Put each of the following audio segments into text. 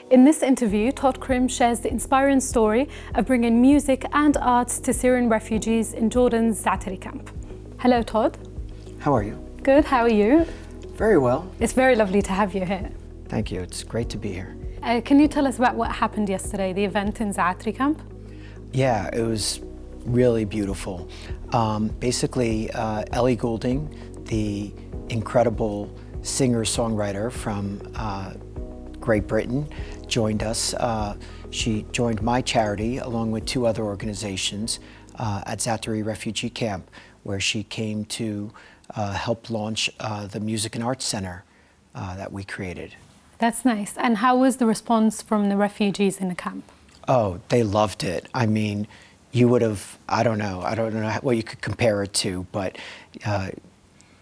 In this interview, Todd Krim shares the inspiring story of bringing music and arts to Syrian refugees in Jordan's Za'atari camp. Hello, Todd. How are you? Good, how are you? Very well. It's very lovely to have you here. Thank you, it's great to be here. Can you tell us about what happened yesterday, the event in Za'atari camp? Yeah, it was really beautiful. Basically, Ellie Goulding, the incredible singer-songwriter from Great Britain, joined us. She joined my charity along with two other organizations at Za'atari Refugee Camp, where she came to help launch the Music and Arts Center that we created. That's nice. And how was the response from the refugees in the camp? Oh, they loved it. I mean, you would have, I don't know what you could compare it to, but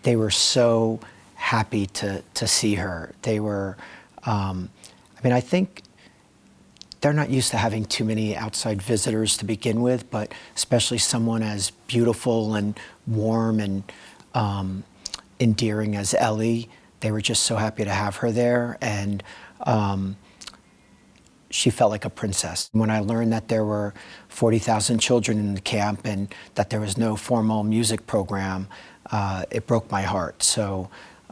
they were so happy to see her. They were, I think they're not used to having too many outside visitors to begin with, but especially someone as beautiful and warm and endearing as Ellie. They were just so happy to have her there, and she felt like a princess. When I learned that there were 40,000 children in the camp and that there was no formal music program, it broke my heart. So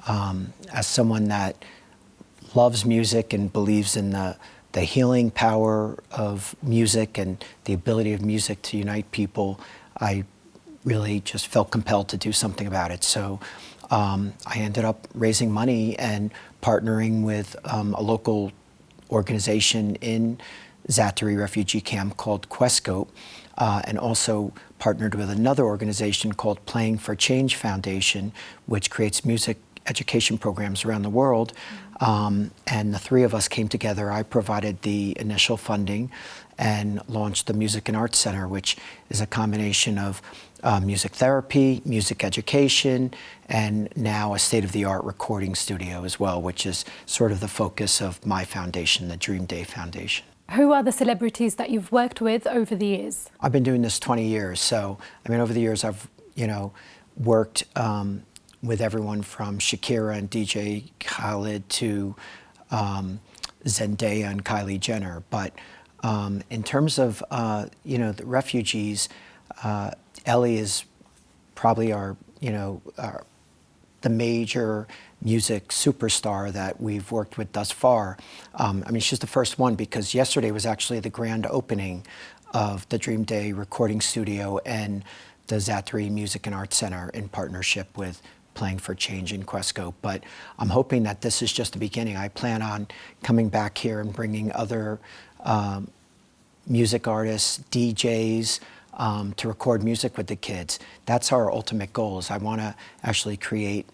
as someone that loves music and believes in the healing power of music and the ability of music to unite people, I really just felt compelled to do something about it. So I ended up raising money and partnering with a local organization in Za'atari refugee camp called Questscope, and also partnered with another organization called Playing for Change Foundation, which creates music education programs around the world. And the three of us came together. I provided the initial funding and launched the Music and Arts Center, which is a combination of music therapy, music education, and now a state-of-the-art recording studio as well, which is sort of the focus of my foundation, the Dream Day Foundation. Who are the celebrities that you've worked with over the years? I've been doing this 20 years, so over the years I've worked with everyone from Shakira and DJ Khaled to Zendaya and Kylie Jenner. But in terms of the refugees, Ellie is probably the major music superstar that we've worked with thus far. She's the first one because yesterday was actually the grand opening of the Dream Day recording studio and the Za'atari Music and Arts Center in partnership with Playing for Change in Questscope. But I'm hoping that this is just the beginning. I plan on coming back here and bringing other music artists, DJs, to record music with the kids. That's our ultimate goal. Is I want to actually create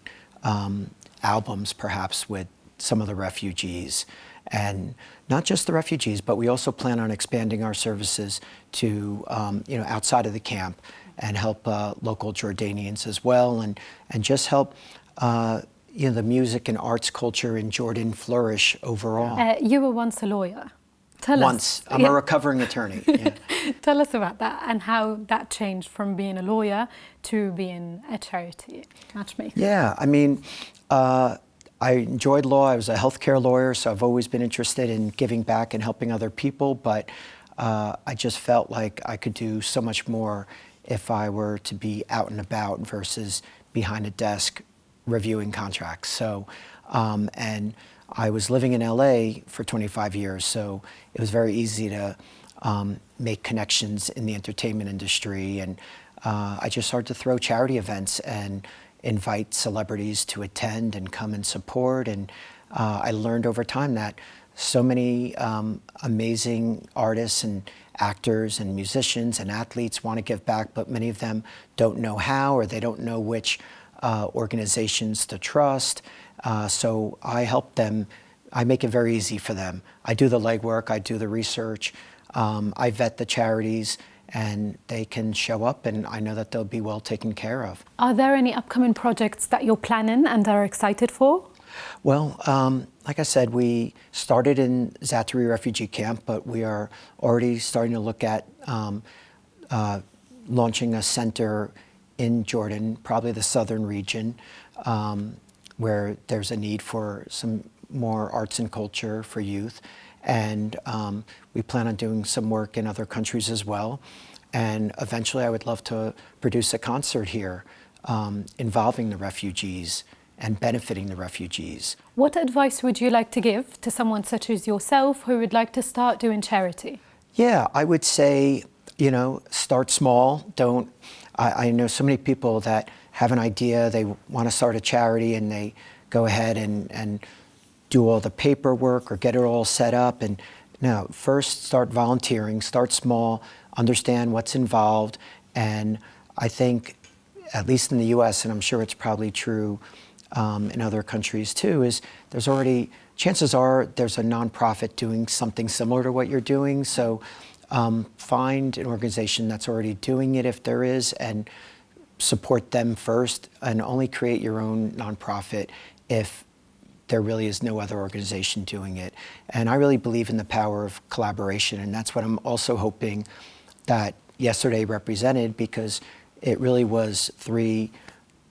albums perhaps with some of the refugees, and not just the refugees, but we also plan on expanding our services to outside of the camp and help local Jordanians as well, and just help the music and arts culture in Jordan flourish overall. You were once a lawyer. Tell us. I'm a recovering attorney. Yeah. Tell us about that and how that changed from being a lawyer to being a charity matchmaker. Yeah, I enjoyed law. I was a healthcare lawyer, so I've always been interested in giving back and helping other people, but I just felt like I could do so much more if I were to be out and about versus behind a desk reviewing contracts. So, and I was living in LA for 25 years, so it was very easy to make connections in the entertainment industry, and I just started to throw charity events and invite celebrities to attend and come and support, and I learned over time that so many amazing artists and actors and musicians and athletes want to give back, but many of them don't know how, or they don't know which organizations to trust. So I help them. I make it very easy for them. I do the legwork, I do the research, I vet the charities, and they can show up, and I know that they'll be well taken care of. Are there any upcoming projects that you're planning and are excited for? Well, like I said, we started in Za'atari refugee camp, but we are already starting to look at launching a center in Jordan, probably the southern region, where there's a need for some more arts and culture for youth. And we plan on doing some work in other countries as well. And eventually I would love to produce a concert here involving the refugees and benefiting the refugees. What advice would you like to give to someone such as yourself who would like to start doing charity? Yeah, I would say, you know, start small. I know so many people that have an idea, they want to start a charity, and they go ahead and do all the paperwork or get it all set up. And no, first start volunteering, start small, understand what's involved. And I think, at least in the US, and I'm sure it's probably true in other countries too, is there's already, chances are there's a nonprofit doing something similar to what you're doing. So find an organization that's already doing it if there is, and support them first, and only create your own nonprofit if there really is no other organization doing it. And I really believe in the power of collaboration, and that's what I'm also hoping that yesterday represented, because it really was 3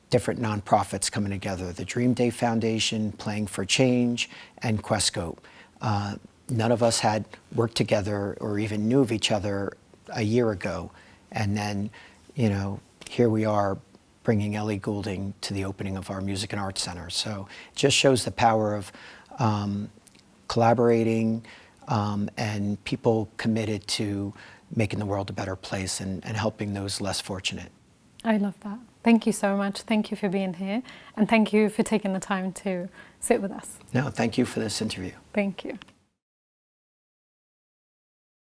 different nonprofits coming together: the Dream Day Foundation, Playing for Change, and Questscope. None of us had worked together or even knew of each other a year ago. And then, you know, here we are bringing Ellie Goulding to the opening of our Music and Arts Center. So it just shows the power of collaborating and people committed to making the world a better place and helping those less fortunate. I love that. Thank you so much. Thank you for being here. And thank you for taking the time to sit with us. No, thank you for this interview. Thank you.